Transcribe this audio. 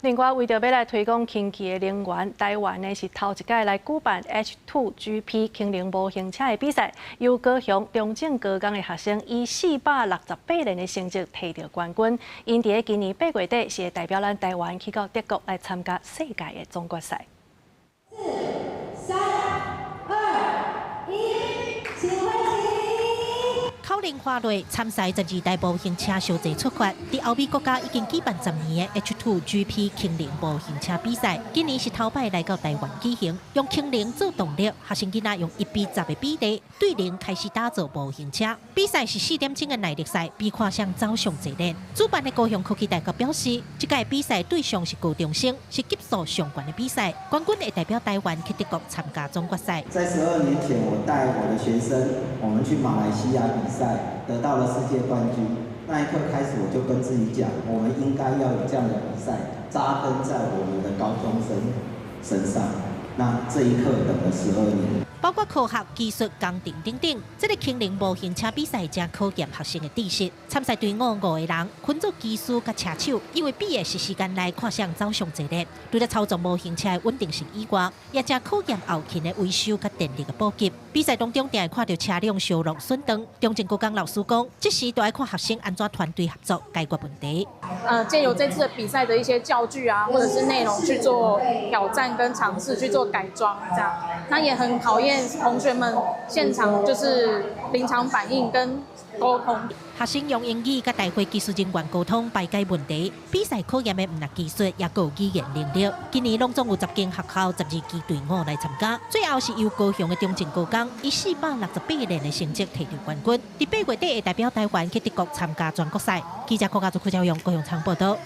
另外，为着要来推广氢气的能源，台湾呢是头一届来举办 H2GP 氢能模型车的比赛，由高雄中正高工的学生以468人的成绩摕到冠军。因伫今年8月底是会代表咱台湾去到德国来参加世界的总决赛。4、3、2、1，请开始。考量花类参赛12台模型车相继出发，伫欧美国家已经举办10年的 H2GP 氢能模型车比赛，今年是头摆来到台湾举行，用氢能做动力，学生囡仔用1比10的比例对0开始打造模型车。比赛是4点钟的耐力赛，比看上走上侪练。主办的高雄科技大学表示，这届比赛对象是高中生，是级数上悬的比赛，冠军会代表台湾去德国参加总决赛。在12年前，我带我的学生，我们去马来西亚比赛。得到了世界冠军，那一刻开始，我就跟自己讲，我们应该要有这样的比赛扎根在我们的高中生身上。那这一刻等了12年。包括科学、技术、工程等等，这个氢能模型车比赛正考验学生的知识。参赛队伍5个人，分做技师甲车手，因为比的是时间内看上走上节练，除了操作模型车的稳定性以外，也正考验后勤的维修甲电力的补给。比赛当中，定会看到车辆烧落损灯。中正高工老师讲，这时都要看学生安怎团队合作解决问题。借由这次的比赛的一些教具啊，或者是内容去做挑战跟尝试，去做改装，这样，那也很考验同学们现场就是临场反应跟沟通。学生用英语甲大会技术人员沟通排解问题。比赛考验的唔但技术，也有语言能力。今年拢总有10间学校、12支队伍来参加。最后是由高雄的中正高工以468人的成绩摕到冠军。伫8月底会代表台湾去德国参加全国赛。记者柯家做柯兆勇高雄场报道。